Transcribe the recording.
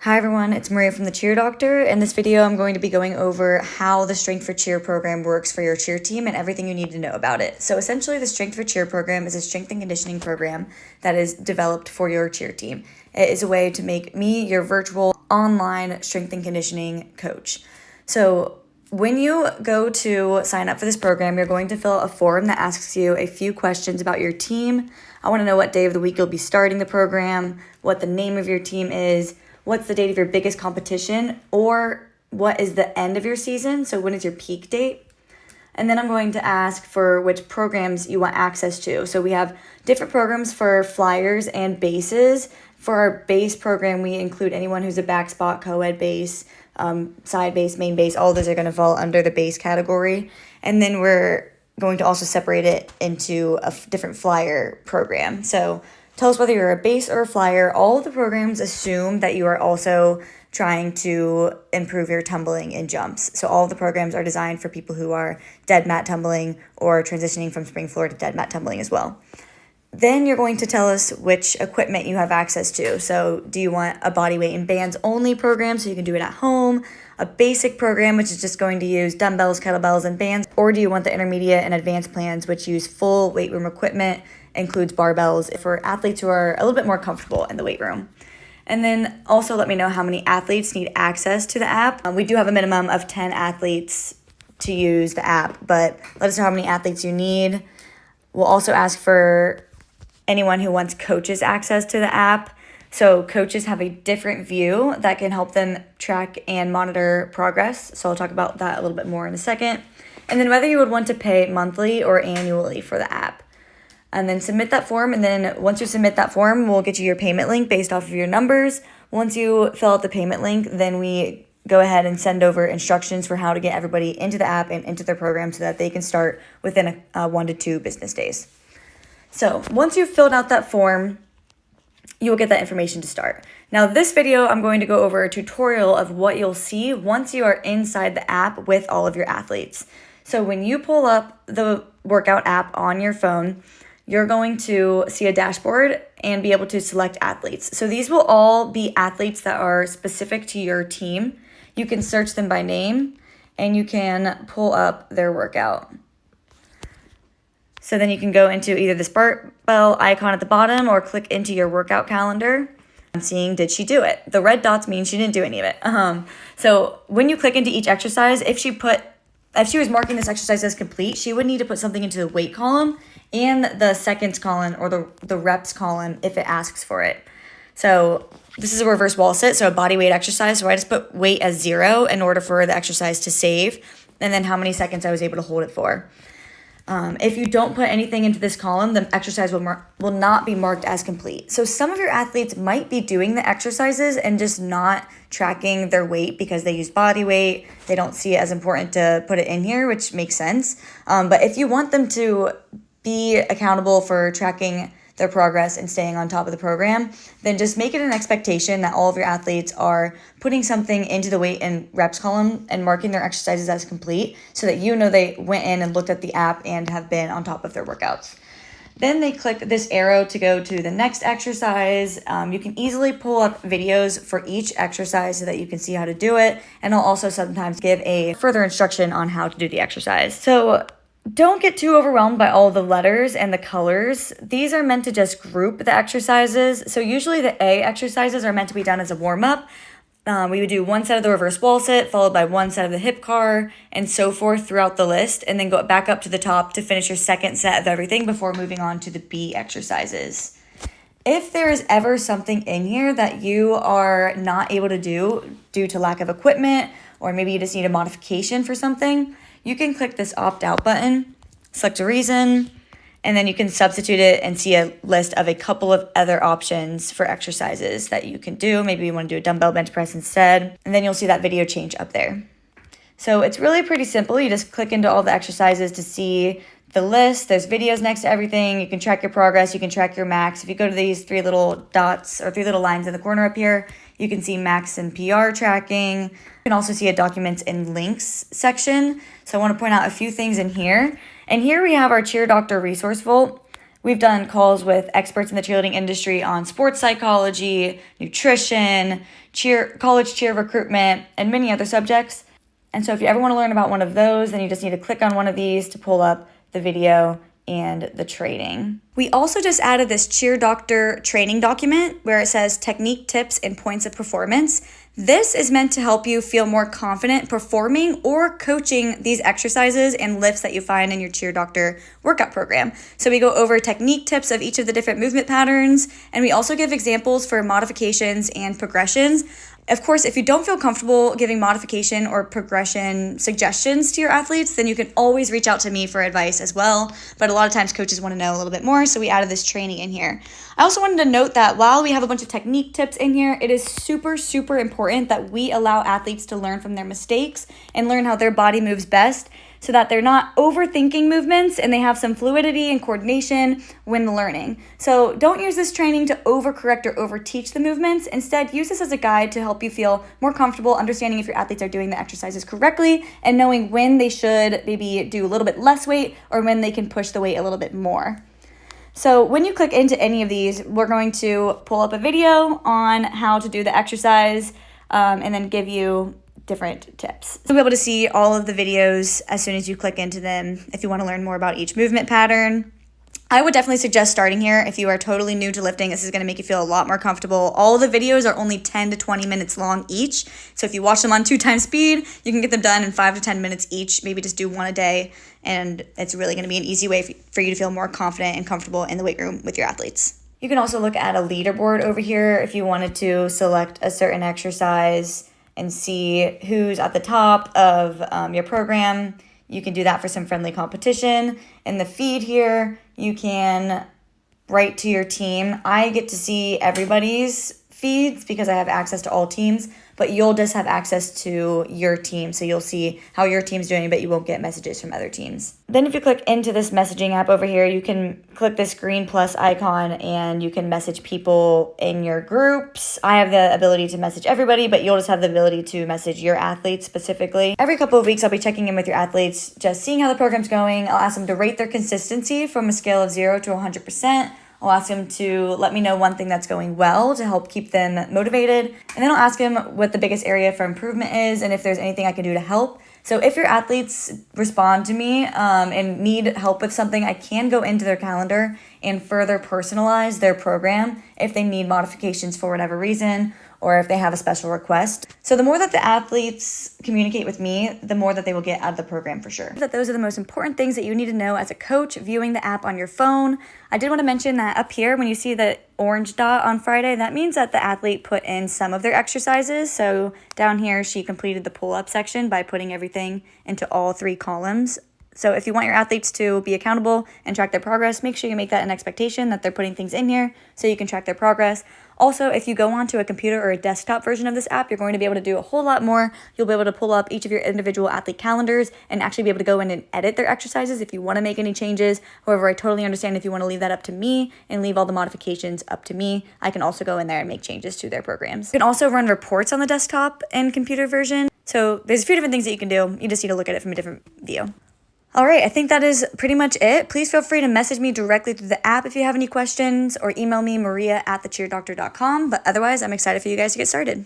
Hi everyone, it's Maria from the Cheer Doctor. In this video, I'm going to be going over how the Strength for Cheer program works for your cheer team and everything you need to know about it. So essentially, the Strength for Cheer program is a strength and conditioning program that is developed for your cheer team. It is a way to make me your virtual online strength and conditioning coach. So when you go to sign up for this program, you're going to fill out a form that asks you a few questions about your team. I want to know what day of the week you'll be starting the program, what the name of your team is, what's the date of your biggest competition, or what is the end of your season? So when is your peak date? And then I'm going to ask for which programs you want access to. So we have different programs for flyers and bases. For our base program, we include anyone who's a back spot, co-ed base, side base, main base. All of those are going to fall under the base category. And then we're going to also separate it into a different flyer program. So tell us whether you're a base or a flyer. All of the programs assume that you are also trying to improve your tumbling and jumps. So all of the programs are designed for people who are dead mat tumbling or transitioning from spring floor to dead mat tumbling as well. Then you're going to tell us which equipment you have access to. So do you want a body weight and bands only program so you can do it at home? A basic program, which is just going to use dumbbells, kettlebells, and bands? Or do you want the intermediate and advanced plans, which use full weight room equipment, includes barbells for athletes who are a little bit more comfortable in the weight room? And then also let me know how many athletes need access to the app. We do have a minimum of 10 athletes to use the app, but let us know how many athletes you need. We'll also ask for anyone who wants coaches access to the app. So coaches have a different view that can help them track and monitor progress. So I'll talk about that a little bit more in a second. And then whether you would want to pay monthly or annually for the app. And then submit that form. And then once you submit that form, we'll get you your payment link based off of your numbers. Once you fill out the payment link, then we go ahead and send over instructions for how to get everybody into the app and into their program so that they can start within 1 to 2 business days. So once you've filled out that form, you will get that information to start. Now this video, I'm going to go over a tutorial of what you'll see once you are inside the app with all of your athletes. So when you pull up the workout app on your phone, you're going to see a dashboard and be able to select athletes. So these will all be athletes that are specific to your team. You can search them by name and you can pull up their workout. So then you can go into either this barbell icon at the bottom or click into your workout calendar. I'm seeing, did she do it? The red dots mean she didn't do any of it. So when you click into each exercise, if she was marking this exercise as complete, she would need to put something into the weight column and the seconds column or the reps column if it asks for it. So this is a reverse wall sit, so a body weight exercise. So I just put weight as 0 in order for the exercise to save, and then how many seconds I was able to hold it for. If you don't put anything into this column, the exercise will not be marked as complete. So some of your athletes might be doing the exercises and just not tracking their weight because they use body weight. They don't see it as important to put it in here, which makes sense. But if you want them to be accountable for tracking their progress and staying on top of the program, then just make it an expectation that all of your athletes are putting something into the weight and reps column and marking their exercises as complete so that you know they went in and looked at the app and have been on top of their workouts. Then they click this arrow to go to the next exercise. You can easily pull up videos for each exercise so that you can see how to do it. And I'll also sometimes give a further instruction on how to do the exercise. So don't get too overwhelmed by all the letters and the colors. These are meant to just group the exercises. So usually the A exercises are meant to be done as a warm-up. We would do one set of the reverse wall sit, followed by one set of the hip car, and so forth throughout the list, and then go back up to the top to finish your second set of everything before moving on to the B exercises. If there is ever something in here that you are not able to do due to lack of equipment, or maybe you just need a modification for something, you can click this opt-out button, select a reason, and then you can substitute it and see a list of a couple of other options for exercises that you can do. Maybe you want to do a dumbbell bench press instead, and then you'll see that video change up there. So it's really pretty simple. You just click into all the exercises to see the list. There's videos next to everything. You can track your progress. You can track your max. If you go to these 3 little dots or 3 little lines in the corner up here, you can see max and PR tracking. You can also see a documents and links section. So I want to point out a few things in here. And here we have our Cheer Doctor resource vault. We've done calls with experts in the cheerleading industry on sports psychology, nutrition, college cheer recruitment, and many other subjects. And so if you ever want to learn about one of those, then you just need to click on one of these to pull up the video and the training. We also just added this Cheer Doctor training document where it says technique, tips, and points of performance. This is meant to help you feel more confident performing or coaching these exercises and lifts that you find in your Cheer Doctor workout program. So we go over technique tips of each of the different movement patterns, and we also give examples for modifications and progressions. Of course, if you don't feel comfortable giving modification or progression suggestions to your athletes, then you can always reach out to me for advice as well. But a lot of times coaches want to know a little bit more, so we added this training in here. I also wanted to note that while we have a bunch of technique tips in here, it is super, super important that we allow athletes to learn from their mistakes and learn how their body moves best, so that they're not overthinking movements and they have some fluidity and coordination when learning. So don't use this training to overcorrect or overteach the movements. Instead, use this as a guide to help you feel more comfortable understanding if your athletes are doing the exercises correctly and knowing when they should maybe do a little bit less weight or when they can push the weight a little bit more. So when you click into any of these, we're going to pull up a video on how to do the exercise and then give you different tips. You'll be able to see all of the videos as soon as you click into them if you want to learn more about each movement pattern. I would definitely suggest starting here. If you are totally new to lifting, this is going to make you feel a lot more comfortable. All of the videos are only 10 to 20 minutes long each. So if you watch them on 2x speed, you can get them done in 5 to 10 minutes each. Maybe just do one a day. And it's really going to be an easy way for you to feel more confident and comfortable in the weight room with your athletes. You can also look at a leaderboard over here if you wanted to select a certain exercise and see who's at the top of your program. You can do that for some friendly competition. In the feed here, you can write to your team. I get to see everybody's feeds because I have access to all teams, but you'll just have access to your team. So you'll see how your team's doing, but you won't get messages from other teams. Then if you click into this messaging app over here, you can click this green plus icon and you can message people in your groups. I have the ability to message everybody, but you'll just have the ability to message your athletes specifically. Every couple of weeks, I'll be checking in with your athletes, just seeing how the program's going. I'll ask them to rate their consistency from a scale of 0 to 100%. I'll ask them to let me know one thing that's going well to help keep them motivated. And then I'll ask them what the biggest area for improvement is and if there's anything I can do to help. So if your athletes respond to me and need help with something, I can go into their calendar and further personalize their program if they need modifications for whatever reason or if they have a special request. So the more that the athletes communicate with me, the more that they will get out of the program for sure. That those are the most important things that you need to know as a coach viewing the app on your phone. I did want to mention that up here, when you see the orange dot on Friday, that means that the athlete put in some of their exercises. So down here, she completed the pull-up section by putting everything into all 3 columns. So if you want your athletes to be accountable and track their progress, make sure you make that an expectation that they're putting things in here so you can track their progress. Also, if you go onto a computer or a desktop version of this app, you're going to be able to do a whole lot more. You'll be able to pull up each of your individual athlete calendars and actually be able to go in and edit their exercises if you want to make any changes. However, I totally understand if you want to leave that up to me and leave all the modifications up to me. I can also go in there and make changes to their programs. You can also run reports on the desktop and computer version. So there's a few different things that you can do. You just need to look at it from a different view. All right, I think that is pretty much it. Please feel free to message me directly through the app if you have any questions or email me, maria@thecheerdoctor.com. But otherwise, I'm excited for you guys to get started.